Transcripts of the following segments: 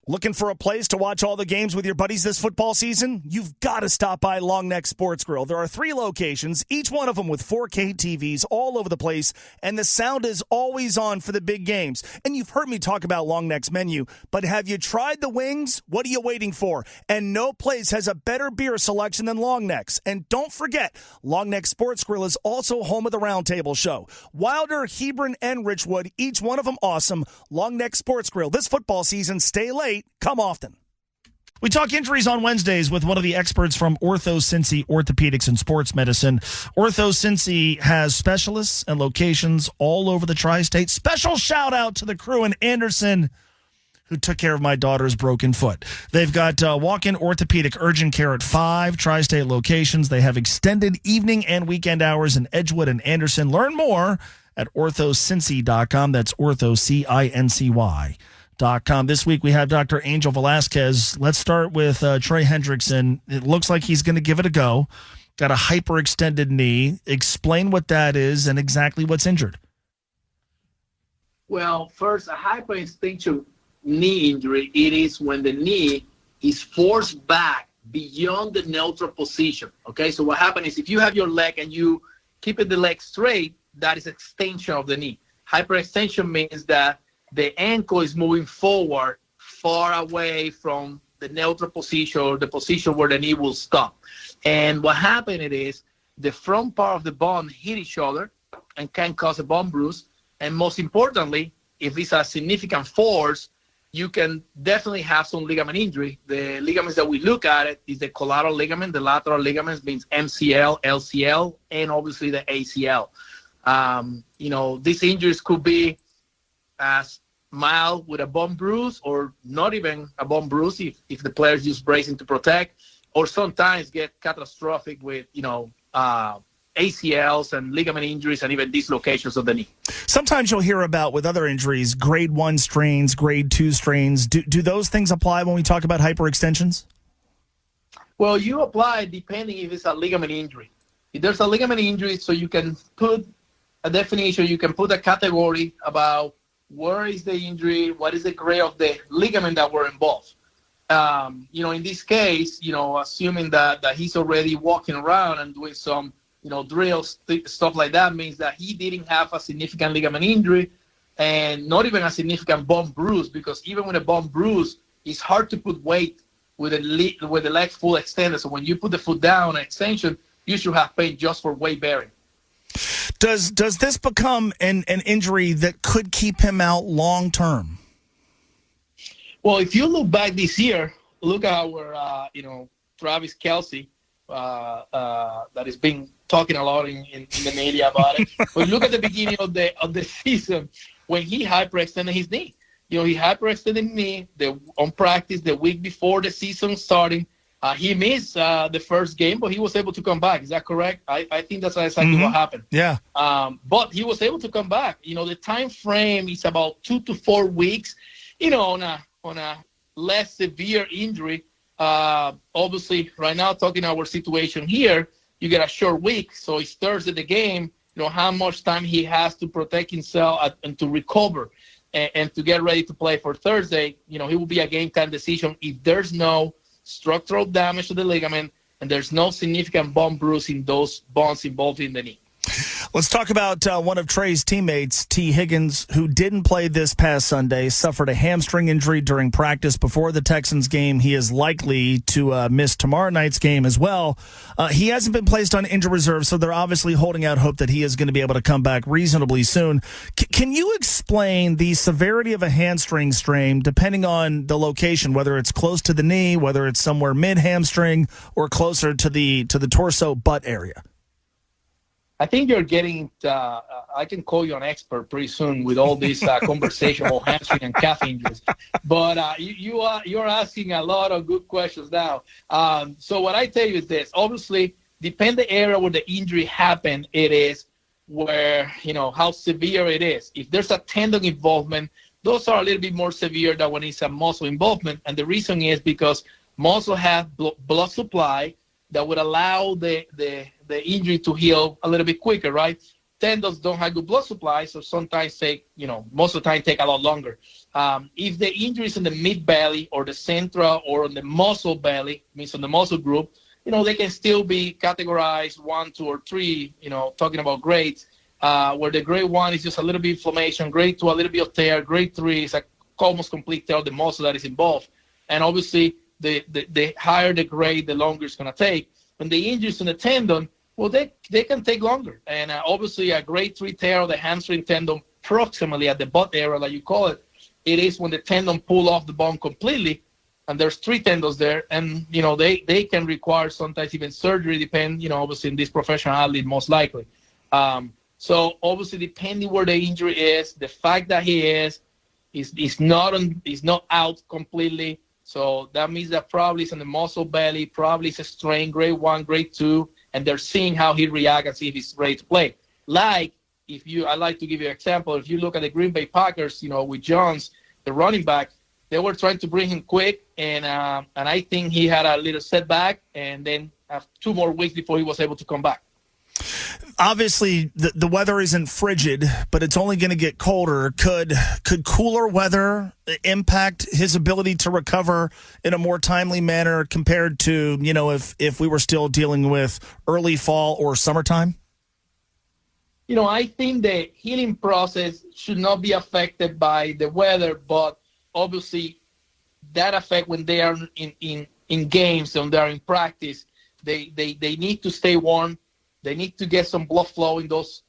Looking for a place to watch all the games with your buddies this football season? You've got to stop by Long Neck Sports Grill. There are 3 locations, each one of them with 4K TVs all over the place, and the sound is always on for the big games. And you've heard me talk about Long Neck's menu, but have you tried the wings? What are you waiting for? And no place has a better beer selection than Long Neck's. And don't forget, Long Neck Sports Grill is also home of the Roundtable Show. Wilder, Hebron, and Richwood, each one of them awesome. Long Neck Sports Grill. This football season, stay late. Come often. We talk injuries on Wednesdays with one of the experts from OrthoCincy Orthopedics and Sports Medicine. OrthoCincy has specialists and locations all over the tri-state. Special shout out to the crew in Anderson who took care of my daughter's broken foot. They've got walk-in orthopedic urgent care at 5 tri-state locations. They have extended evening and weekend hours in Edgewood and Anderson. Learn more at OrthoCincy.com. That's OrthoCincy.com. This week we have Dr. Angel Velazquez. Let's start with Trey Hendrickson. It looks like he's going to give it a go. Got a hyperextended knee. Explain what that is and exactly what's injured. Well, first, a hyperextension knee injury, it is when the knee is forced back beyond the neutral position. Okay, so what happens is if you have your leg and you keep the leg straight, that is extension of the knee. Hyperextension means that the ankle is moving forward far away from the neutral position or the position where the knee will stop. And what happened is the front part of the bone hit each other and can cause a bone bruise. And most importantly, if it's a significant force, you can definitely have some ligament injury. The ligaments that we look at is the collateral ligament, the lateral ligaments means MCL, LCL, and obviously the ACL. These injuries could be as mild with a bone bruise or not even a bone bruise if the players use bracing to protect, or sometimes get catastrophic with, ACLs and ligament injuries and even dislocations of the knee. Sometimes you'll hear about with other injuries, grade 1 strains, grade 2 strains. Do those things apply when we talk about hyperextensions? Well, you apply depending if it's a ligament injury. If there's a ligament injury, so you can put a definition, you can put a category about where is the injury, what is the grade of the ligament that were involved. In this case, assuming that he's already walking around and doing some, drills, stuff like that, means that he didn't have a significant ligament injury and not even a significant bone bruise, because even with a bone bruise, it's hard to put weight with the leg full extended. So when you put the foot down, an extension, you should have pain just for weight bearing. Does this become an injury that could keep him out long term? Well, if you look back this year, look at our Travis Kelce that has been talking a lot in the media about it. But look at the beginning of the season when he hyperextended his knee. He hyperextended his knee on practice the week before the season starting. He missed the first game, but he was able to come back. Is that correct? I think that's exactly what happened. Yeah. But he was able to come back. The time frame is about 2 to 4 weeks. On a less severe injury. Obviously, right now, talking our situation here, you get a short week. So it's Thursday the game. How much time he has to protect himself and to recover and to get ready to play for Thursday. He will be a game time decision if there's no structural damage to the ligament and there's no significant bone bruise in those bones involved in the knee. Let's talk about one of Trey's teammates, T. Higgins, who didn't play this past Sunday, suffered a hamstring injury during practice before the Texans game. He is likely to miss tomorrow night's game as well. He hasn't been placed on injured reserve, so they're obviously holding out hope that he is going to be able to come back reasonably soon. Can you explain the severity of a hamstring strain depending on the location, whether it's close to the knee, whether it's somewhere mid-hamstring, or closer to the torso butt area? I think you're getting, I can call you an expert pretty soon with all this conversation about hamstring and calf injuries. But you're asking a lot of good questions now. So what I tell you is this. Obviously, depend the area where the injury happened, it is where, how severe it is. If there's a tendon involvement, those are a little bit more severe than when it's a muscle involvement. And the reason is because muscle have blood supply that would allow the injury to heal a little bit quicker, right? tendons don't have good blood supply, so sometimes most of the time take a lot longer. If the injury is in the mid belly or the central or on the muscle belly, means on the muscle group, they can still be categorized 1, 2, or 3, talking about grades, where the grade 1 is just a little bit inflammation, grade 2, a little bit of tear, grade 3 is almost complete tear of the muscle that is involved. And obviously, the higher the grade, the longer it's going to take. When the injuries in the tendon, well, they can take longer. And obviously, a grade 3 tear of the hamstring tendon proximally at the butt area, like you call it, it is when the tendon pull off the bone completely, and there's 3 tendons there, and, they can require sometimes even surgery, obviously in this professional athlete, most likely. So obviously, depending where the injury is, the fact that he's not out completely, so that means that probably it's in the muscle belly, probably it's a strain, grade 1, grade 2, and they're seeing how he reacts and see if he's ready to play. I like to give you an example. If you look at the Green Bay Packers, with Jones, the running back, they were trying to bring him quick, and I think he had a little setback, and then 2 more weeks before he was able to come back. Obviously, the weather isn't frigid, but it's only going to get colder. Could cooler weather impact his ability to recover in a more timely manner compared to, if we were still dealing with early fall or summertime? I think the healing process should not be affected by the weather, but obviously that affect when they are in games, when they are in practice. They need to stay warm. They need to get some blood flow in those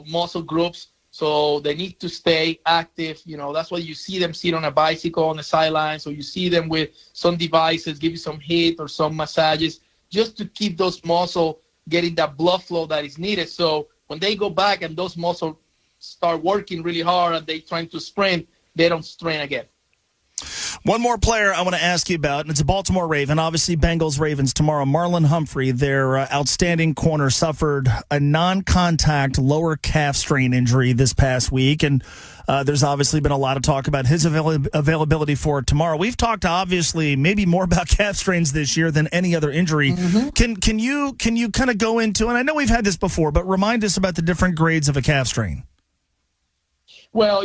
muscle groups. So they need to stay active. That's why you see them sit on a bicycle on the sidelines, or you see them with some devices, give you some heat or some massages, just to keep those muscles getting that blood flow that is needed. So when they go back and those muscles start working really hard and they trying to sprint, they don't strain again. One more player I want to ask you about, and it's a Baltimore Raven, obviously Bengals-Ravens tomorrow. Marlon Humphrey, their outstanding corner, suffered a non-contact lower calf strain injury this past week, and there's obviously been a lot of talk about his availability for tomorrow. We've talked, obviously, maybe more about calf strains this year than any other injury. Mm-hmm. Can you kind of go into, and I know we've had this before, but remind us about the different grades of a calf strain. Well,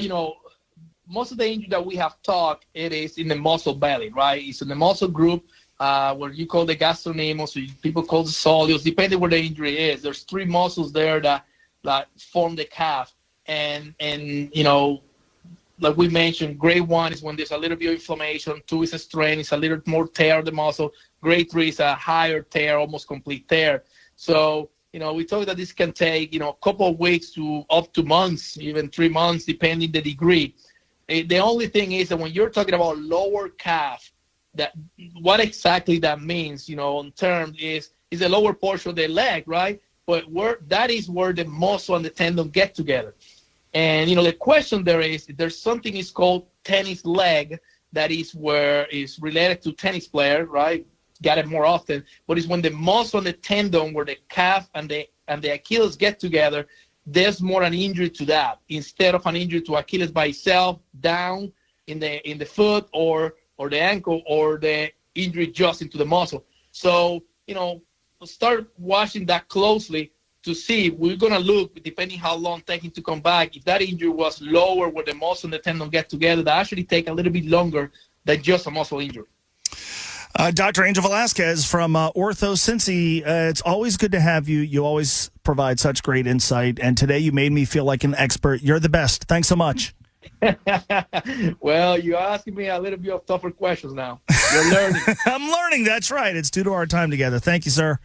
most of the injury that we have talked, it is in the muscle belly, right? It's in the muscle group where you call the gastrocnemius, or people call the soleus, depending where the injury is. There's 3 muscles there that form the calf. And like we mentioned, grade 1 is when there's a little bit of inflammation. 2 is a strain. It's a little more tear of the muscle. Grade 3 is a higher tear, almost complete tear. So, we talk that this can take, a couple of weeks to up to months, even 3 months, depending the degree. The only thing is that when you're talking about lower calf, that what exactly that means, in terms is the lower portion of the leg, right? But that is where the muscle and the tendon get together. And, the question there is, there's something is called tennis leg that is where is related to tennis player, right? Got it more often. But it's when the muscle and the tendon, where the calf and the Achilles get together, there's more an injury to that instead of an injury to Achilles by itself down in the foot or the ankle, or the injury just into the muscle. So, start watching that closely to see. We're going to look, depending how long taking to come back, if that injury was lower where the muscle and the tendon get together, that actually take a little bit longer than just a muscle injury. Dr. Angel Velazquez from OrthoCincy, it's always good to have you. You always provide such great insight, and today you made me feel like an expert. You're the best. Thanks so much. Well, you're asking me a little bit of tougher questions now. You're learning. I'm learning. That's right. It's due to our time together. Thank you, sir.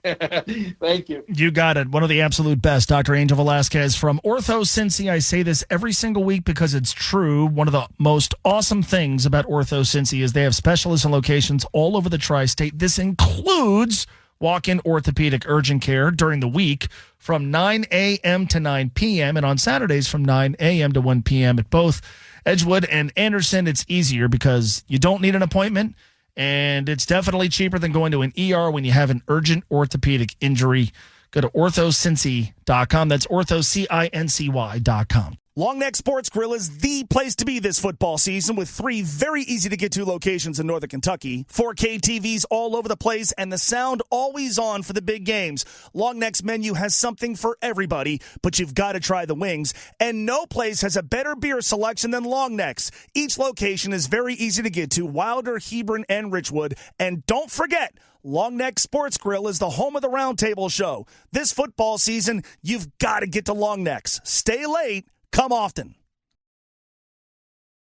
Thank you. You got it. One of the absolute best, Dr. Angel Velazquez from OrthoCincy. I say this every single week because it's true. One of the most awesome things about OrthoCincy is they have specialists and locations all over the tri-state. This includes walk-in orthopedic urgent care during the week from 9 a.m. to 9 p.m. and on Saturdays from 9 a.m. to 1 p.m. at both Edgewood and Anderson. It's easier because you don't need an appointment, and it's definitely cheaper than going to an ER when you have an urgent orthopedic injury. Go to OrthoCincy.com. That's OrthoCincy.com. Long Neck Sports Grill is the place to be this football season with 3 very easy-to-get-to locations in Northern Kentucky, 4K TVs all over the place, and the sound always on for the big games. Long Neck's menu has something for everybody, but you've got to try the wings. And no place has a better beer selection than Long Neck's. Each location is very easy to get to, Wilder, Hebron, and Richwood. And don't forget, Long Neck Sports Grill is the home of the Roundtable Show. This football season, you've got to get to Long Neck's. Stay late. Come often.